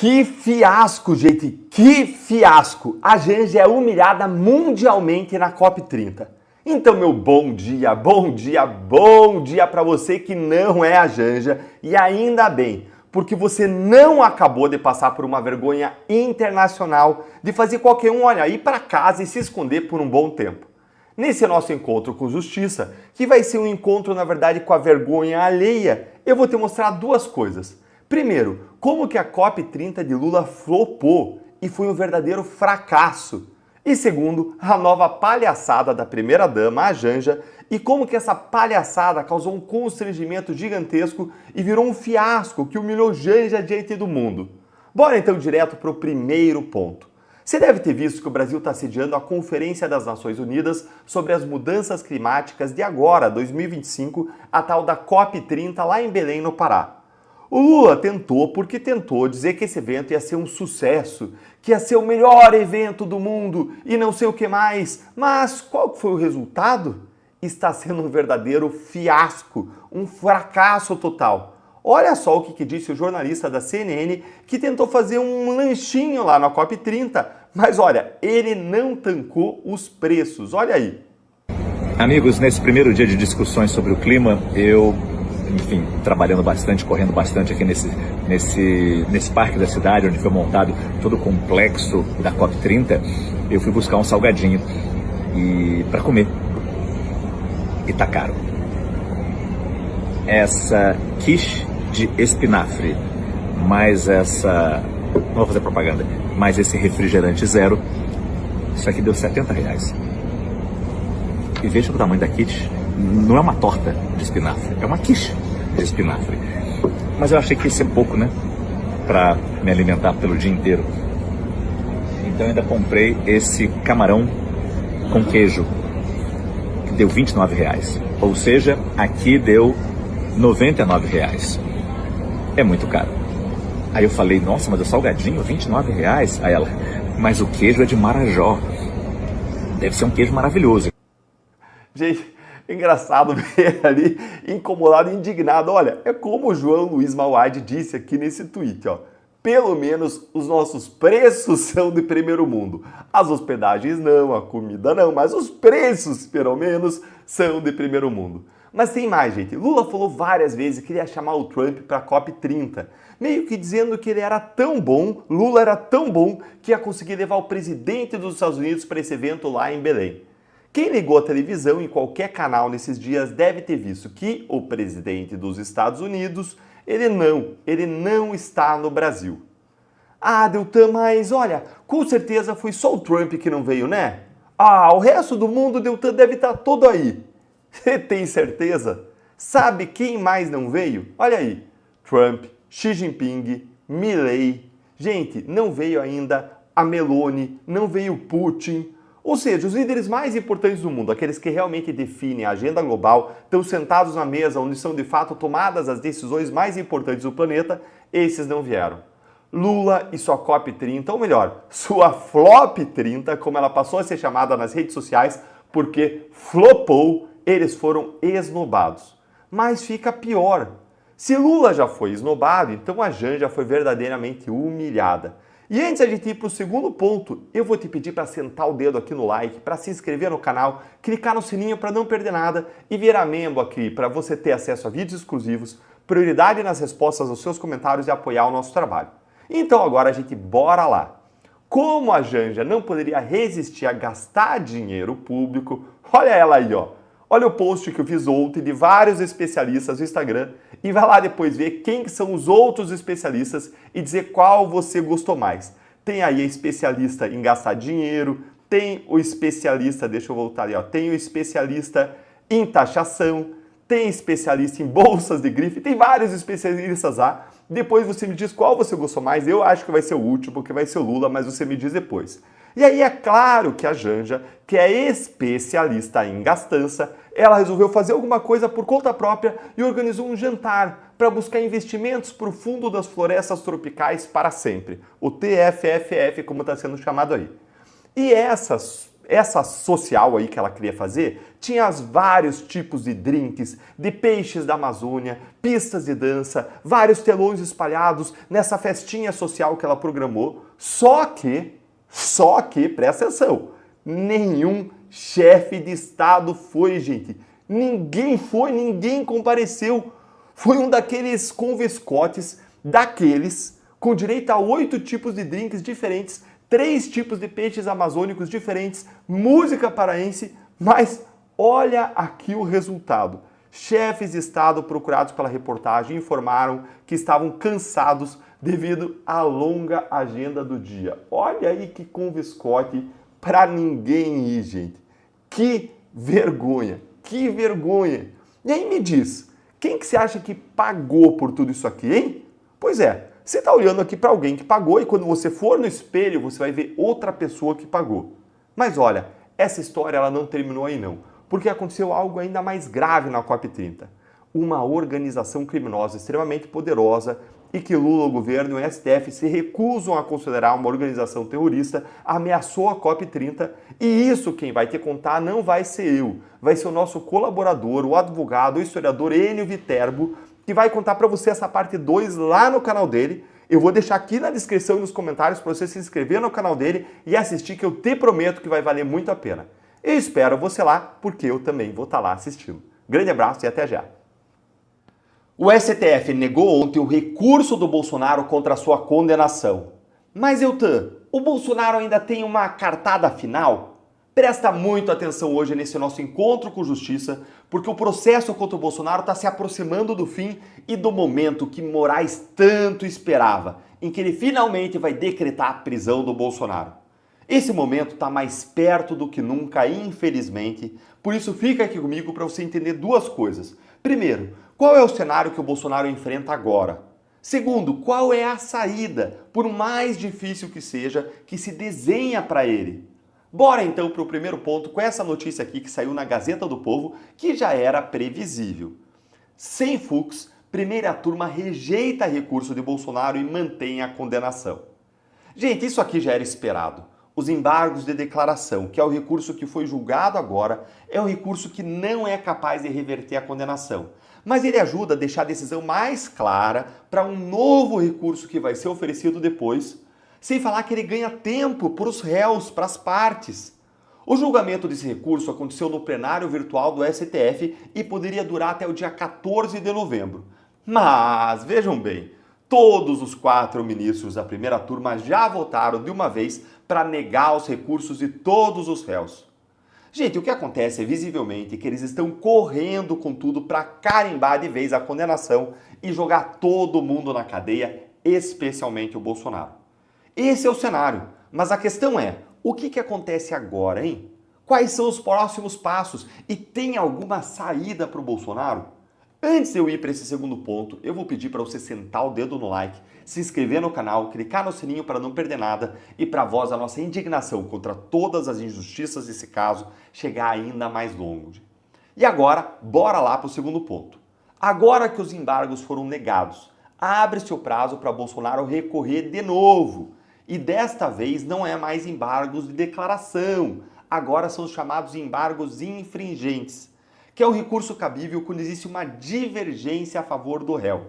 Que fiasco, gente, que fiasco! A Janja é humilhada mundialmente na COP30. Então, meu bom dia, bom dia, bom dia para você que não é a Janja e ainda bem, porque você não acabou de passar por uma vergonha internacional de fazer qualquer um olhar ir para casa e se esconder por um bom tempo. Nesse nosso encontro com justiça, que vai ser um encontro, na verdade, com a vergonha alheia, eu vou te mostrar duas coisas. Primeiro, como que a COP30 de Lula flopou e foi um verdadeiro fracasso. E segundo, a nova palhaçada da primeira-dama, a Janja, e como que essa palhaçada causou um constrangimento gigantesco e virou um fiasco que humilhou Janja diante do mundo. Bora então direto para o primeiro ponto. Você deve ter visto que o Brasil está sediando a Conferência das Nações Unidas sobre as Mudanças Climáticas de agora, 2025, a tal da COP30 lá em Belém, no Pará. O Lula tentou dizer que esse evento ia ser um sucesso, que ia ser o melhor evento do mundo e não sei o que mais. Mas qual foi o resultado? Está sendo um verdadeiro fiasco, um fracasso total. Olha só o que disse o jornalista da CNN que tentou fazer um lanchinho lá na COP30, mas olha, ele não tancou os preços, olha aí. Amigos, nesse primeiro dia de discussões sobre o clima, trabalhando bastante, correndo bastante aqui nesse parque da cidade, onde foi montado todo o complexo da COP30, eu fui buscar um salgadinho para comer. E tá caro. Essa quiche de espinafre, mais essa... não vou fazer propaganda, mais esse refrigerante zero, isso aqui deu R$70. E veja o tamanho da quiche. Não é uma torta de espinafre, é uma quiche de espinafre. Mas eu achei que ia ser pouco, né? Pra me alimentar pelo dia inteiro. Então eu ainda comprei esse camarão com queijo, que deu R$29. Ou seja, aqui deu R$99. É muito caro. Aí eu falei, nossa, mas o salgadinho, R$29? Aí ela, mas o queijo é de Marajó. Deve ser um queijo maravilhoso. Gente, engraçado ver ali, incomodado e indignado. Olha, é como o João Luiz Mauad disse aqui nesse tweet, ó. Pelo menos os nossos preços são de primeiro mundo. As hospedagens não, a comida não, mas os preços, pelo menos, são de primeiro mundo. Mas tem mais, gente. Lula falou várias vezes que queria chamar o Trump para a COP30, meio que dizendo que ele era tão bom, Lula era tão bom, que ia conseguir levar o presidente dos Estados Unidos para esse evento lá em Belém. Quem ligou a televisão em qualquer canal nesses dias deve ter visto que o presidente dos Estados Unidos, ele não está no Brasil. Ah, Deltan, mas olha, com certeza foi só o Trump que não veio, né? Ah, o resto do mundo, Deltan, deve estar todo aí. Você tem certeza? Sabe quem mais não veio? Olha aí, Trump, Xi Jinping, Milley. Gente, não veio ainda a Meloni, não veio Putin. Ou seja, os líderes mais importantes do mundo, aqueles que realmente definem a agenda global, estão sentados na mesa onde são de fato tomadas as decisões mais importantes do planeta, esses não vieram. Lula e sua COP30, ou melhor, sua FLOP30, como ela passou a ser chamada nas redes sociais, porque flopou, eles foram esnobados. Mas fica pior. Se Lula já foi esnobado, então a Janja foi verdadeiramente humilhada. E antes de a gente ir para o segundo ponto, eu vou te pedir para sentar o dedo aqui no like, para se inscrever no canal, clicar no sininho para não perder nada e virar membro aqui para você ter acesso a vídeos exclusivos, prioridade nas respostas aos seus comentários e apoiar o nosso trabalho. Então agora a gente bora lá. Como a Janja não poderia resistir a gastar dinheiro público, olha ela aí, ó. Olha o post que eu fiz ontem de vários especialistas no Instagram e vai lá depois ver quem são os outros especialistas e dizer qual você gostou mais. Tem aí a especialista em gastar dinheiro, tem o especialista, deixa eu voltar ali, ó, tem o especialista em taxação, tem especialista em bolsas de grife, tem vários especialistas lá. Depois você me diz qual você gostou mais, eu acho que vai ser o último, que vai ser o Lula, mas você me diz depois. E aí é claro que a Janja, que é especialista em gastança, ela resolveu fazer alguma coisa por conta própria e organizou um jantar para buscar investimentos para o Fundo das Florestas Tropicais para sempre, o TFFF, como está sendo chamado aí. E essa social aí que ela queria fazer, tinha vários tipos de drinks, de peixes da Amazônia, pistas de dança, vários telões espalhados nessa festinha social que ela programou. Só que, presta atenção, nenhum chefe de Estado foi, gente. Ninguém foi, ninguém compareceu. Foi um daqueles conviscotes, daqueles com direito a 8 tipos de drinks diferentes, 3 tipos de peixes amazônicos diferentes, música paraense, mas olha aqui o resultado. Chefes de Estado procurados pela reportagem informaram que estavam cansados devido à longa agenda do dia. Olha aí que conviscote para ninguém ir, gente. Que vergonha, que vergonha. E aí me diz, quem que você acha que pagou por tudo isso aqui, hein? Pois é, você está olhando aqui para alguém que pagou e quando você for no espelho, você vai ver outra pessoa que pagou. Mas olha, essa história ela não terminou aí não, porque aconteceu algo ainda mais grave na COP30. Uma organização criminosa extremamente poderosa e que Lula, o governo e o STF se recusam a considerar uma organização terrorista, ameaçou a COP30 e isso quem vai te contar não vai ser eu, vai ser o nosso colaborador, o advogado, o historiador Enio Viterbo, que vai contar para você essa parte 2 lá no canal dele. Eu vou deixar aqui na descrição e nos comentários para você se inscrever no canal dele e assistir, que eu te prometo que vai valer muito a pena. Eu espero você lá, porque eu também vou estar lá assistindo. Grande abraço e até já. O STF negou ontem o recurso do Bolsonaro contra a sua condenação. Mas, Eltan, o Bolsonaro ainda tem uma cartada final? Presta muito atenção hoje nesse nosso encontro com justiça, porque o processo contra o Bolsonaro está se aproximando do fim e do momento que Moraes tanto esperava, em que ele finalmente vai decretar a prisão do Bolsonaro. Esse momento está mais perto do que nunca, infelizmente, por isso fica aqui comigo para você entender duas coisas. Primeiro, qual é o cenário que o Bolsonaro enfrenta agora? Segundo, qual é a saída, por mais difícil que seja, que se desenha para ele? Bora então para o primeiro ponto com essa notícia aqui que saiu na Gazeta do Povo, que já era previsível. Sem Fux, primeira turma rejeita recurso de Bolsonaro e mantém a condenação. Gente, isso aqui já era esperado. Os embargos de declaração, que é o recurso que foi julgado agora, é um recurso que não é capaz de reverter a condenação. Mas ele ajuda a deixar a decisão mais clara para um novo recurso que vai ser oferecido depois, sem falar que ele ganha tempo para os réus, para as partes. O julgamento desse recurso aconteceu no plenário virtual do STF e poderia durar até o dia 14 de novembro. Mas, vejam bem, todos os 4 ministros da primeira turma já votaram de uma vez para negar os recursos de todos os réus. Gente, o que acontece é visivelmente que eles estão correndo com tudo para carimbar de vez a condenação e jogar todo mundo na cadeia, especialmente o Bolsonaro. Esse é o cenário, mas a questão é, o que acontece agora, hein? Quais são os próximos passos? E tem alguma saída para o Bolsonaro? Antes de eu ir para esse segundo ponto, eu vou pedir para você sentar o dedo no like, se inscrever no canal, clicar no sininho para não perder nada e para a voz da nossa indignação contra todas as injustiças desse caso chegar ainda mais longe. E agora, bora lá para o segundo ponto. Agora que os embargos foram negados, abre-se o prazo para Bolsonaro recorrer de novo. E desta vez não é mais embargos de declaração, agora são os chamados embargos infringentes, que é um recurso cabível quando existe uma divergência a favor do réu.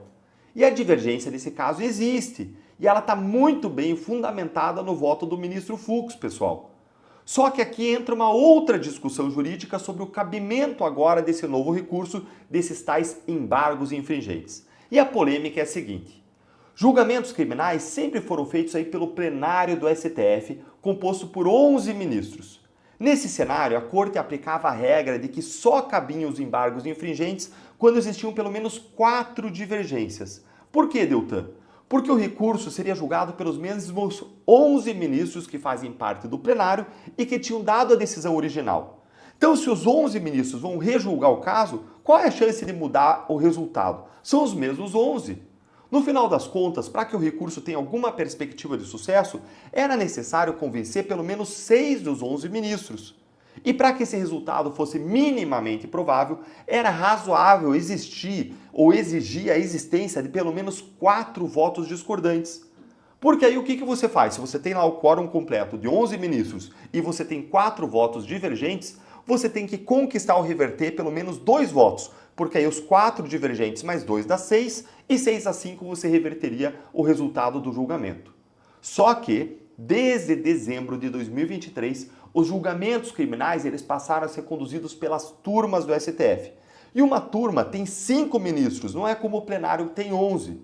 E a divergência nesse caso existe, e ela está muito bem fundamentada no voto do ministro Fux, pessoal. Só que aqui entra uma outra discussão jurídica sobre o cabimento agora desse novo recurso, desses tais embargos infringentes. E a polêmica é a seguinte: julgamentos criminais sempre foram feitos aí pelo plenário do STF, composto por 11 ministros. Nesse cenário, a Corte aplicava a regra de que só cabiam os embargos infringentes quando existiam pelo menos 4 divergências. Por que, Deltan? Porque o recurso seria julgado pelos mesmos 11 ministros que fazem parte do plenário e que tinham dado a decisão original. Então, se os 11 ministros vão rejulgar o caso, qual é a chance de mudar o resultado? São os mesmos 11. No final das contas, para que o recurso tenha alguma perspectiva de sucesso, era necessário convencer pelo menos 6 dos 11 ministros. E para que esse resultado fosse minimamente provável, era razoável existir ou exigir a existência de pelo menos 4 votos discordantes. Porque aí o que você faz? Se você tem lá o quórum completo de 11 ministros e você tem 4 votos divergentes, você tem que conquistar ou reverter pelo menos 2 votos, porque aí os 4 divergentes mais 2 dá 6 e 6-5 você reverteria o resultado do julgamento. Só que, desde dezembro de 2023, os julgamentos criminais eles passaram a ser conduzidos pelas turmas do STF. E uma turma tem 5 ministros, não é como o plenário que tem 11.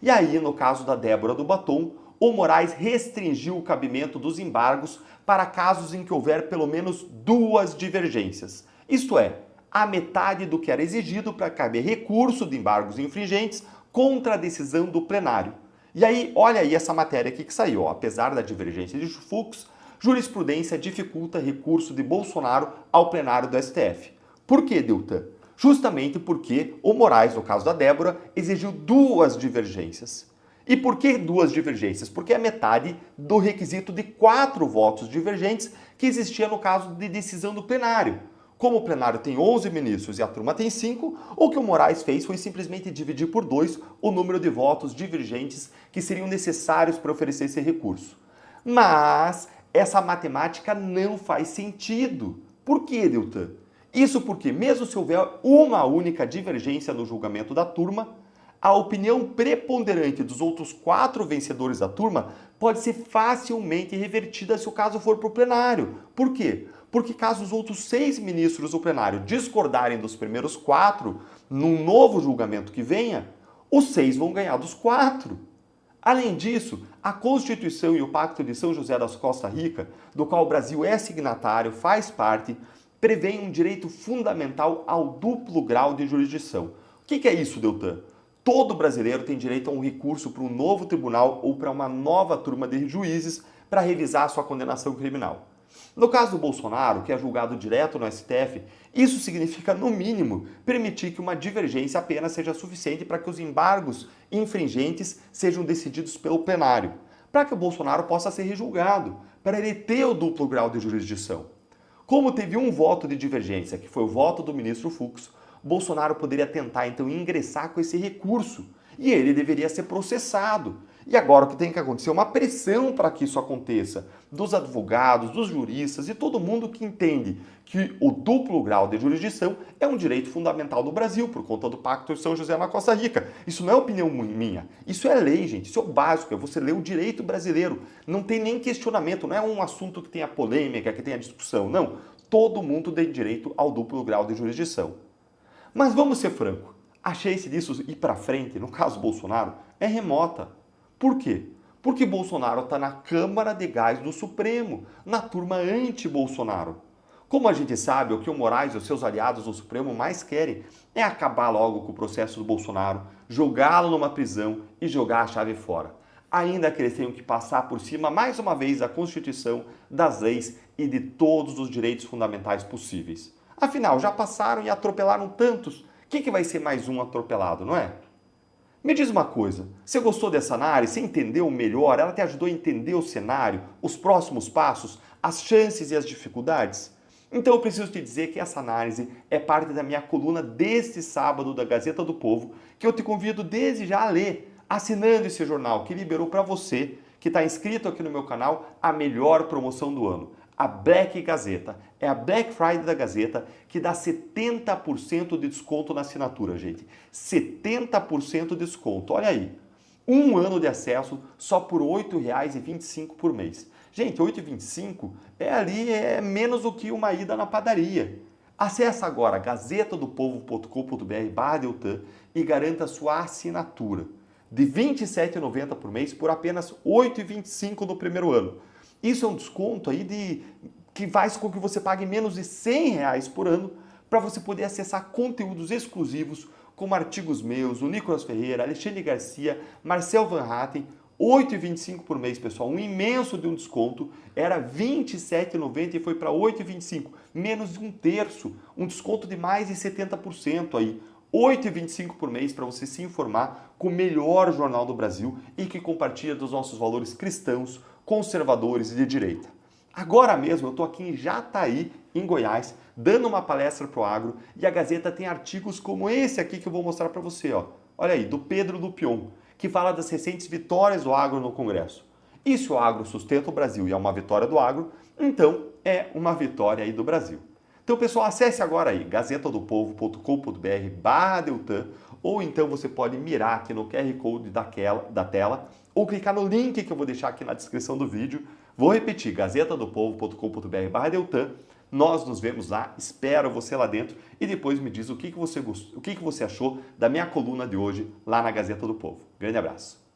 E aí, no caso da Débora do Batom, o Moraes restringiu o cabimento dos embargos para casos em que houver pelo menos 2 divergências. Isto é, a metade do que era exigido para caber recurso de embargos infringentes contra a decisão do plenário. E aí, olha aí essa matéria aqui que saiu. Ó. Apesar da divergência de Fux, jurisprudência dificulta recurso de Bolsonaro ao plenário do STF. Por que, Deltan? Justamente porque o Moraes, no caso da Débora, exigiu 2 divergências. E por que 2 divergências? Porque é metade do requisito de 4 votos divergentes que existia no caso de decisão do plenário. Como o plenário tem 11 ministros e a turma tem 5, o que o Moraes fez foi simplesmente dividir por 2 o número de votos divergentes que seriam necessários para oferecer esse recurso. Mas essa matemática não faz sentido. Por quê, Deltan? Isso porque, mesmo se houver uma única divergência no julgamento da turma, a opinião preponderante dos outros 4 vencedores da turma pode ser facilmente revertida se o caso for para o plenário. Por quê? Porque caso os outros 6 ministros do plenário discordarem dos primeiros 4, num novo julgamento que venha, os 6 vão ganhar dos 4. Além disso, a Constituição e o Pacto de São José das Costa Rica, do qual o Brasil é signatário, faz parte, prevêem um direito fundamental ao duplo grau de jurisdição. O que é isso, Deltan? Todo brasileiro tem direito a um recurso para um novo tribunal ou para uma nova turma de juízes para revisar sua condenação criminal. No caso do Bolsonaro, que é julgado direto no STF, isso significa, no mínimo, permitir que uma divergência apenas seja suficiente para que os embargos infringentes sejam decididos pelo plenário, para que o Bolsonaro possa ser rejulgado, para ele ter o duplo grau de jurisdição. Como teve um voto de divergência, que foi o voto do ministro Fux, Bolsonaro poderia tentar então ingressar com esse recurso e ele deveria ser processado. E agora o que tem que acontecer é uma pressão para que isso aconteça dos advogados, dos juristas e todo mundo que entende que o duplo grau de jurisdição é um direito fundamental do Brasil por conta do Pacto de São José na Costa Rica. Isso não é opinião minha, isso é lei, gente, isso é o básico, é você ler o direito brasileiro. Não tem nem questionamento, não é um assunto que tenha polêmica, que tenha discussão, não. Todo mundo tem direito ao duplo grau de jurisdição. Mas vamos ser franco, a chance disso ir para frente, no caso Bolsonaro, é remota. Por quê? Porque Bolsonaro está na Câmara de Gás do Supremo, na turma anti-Bolsonaro. Como a gente sabe, o que o Moraes e os seus aliados no Supremo mais querem é acabar logo com o processo do Bolsonaro, jogá-lo numa prisão e jogar a chave fora. Ainda que eles tenham que passar por cima, mais uma vez, da Constituição, das leis e de todos os direitos fundamentais possíveis. Afinal, já passaram e atropelaram tantos. Quem que vai ser mais um atropelado, não é? Me diz uma coisa, você gostou dessa análise? Você entendeu melhor? Ela te ajudou a entender o cenário, os próximos passos, as chances e as dificuldades? Então eu preciso te dizer que essa análise é parte da minha coluna deste sábado da Gazeta do Povo, que eu te convido desde já a ler, assinando esse jornal que liberou para você, que está inscrito aqui no meu canal, a melhor promoção do ano. A Black Gazeta. É a Black Friday da Gazeta que dá 70% de desconto na assinatura, gente. 70% de desconto. Olha aí. Um ano de acesso só por R$ 8,25 por mês. Gente, R$ 8,25 é menos do que uma ida na padaria. Acesse agora gazetadopovo.com.br/Deltan e garanta sua assinatura de R$ 27,90 por mês por apenas R$ 8,25 no primeiro ano. Isso é um desconto aí que faz com que você pague menos de R$ 100 por ano para você poder acessar conteúdos exclusivos como artigos meus, o Nicolas Ferreira, Alexandre Garcia, Marcel Van Hatten, R$ 8,25 por mês, pessoal. Um imenso de um desconto, era R$ 27,90 e foi para R$ 8,25, menos de um terço, um desconto de mais de 70% aí. R$ 8,25 por mês para você se informar com o melhor jornal do Brasil e que compartilha dos nossos valores cristãos, conservadores e de direita. Agora mesmo eu estou aqui em Jataí, em Goiás, dando uma palestra pro agro, e a Gazeta tem artigos como esse aqui que eu vou mostrar para você, ó. Olha aí, do Pedro Lupion, que fala das recentes vitórias do agro no Congresso. E se o agro sustenta o Brasil e é uma vitória do agro, então é uma vitória aí do Brasil. Então, pessoal, acesse agora aí gazetadopovo.com.br/Deltan, ou então você pode mirar aqui no QR Code da tela, ou clicar no link que eu vou deixar aqui na descrição do vídeo. Vou repetir, gazetadopovo.com.br/Deltan. Nós nos vemos lá, espero você lá dentro e depois me diz o que você achou da minha coluna de hoje lá na Gazeta do Povo. Grande abraço.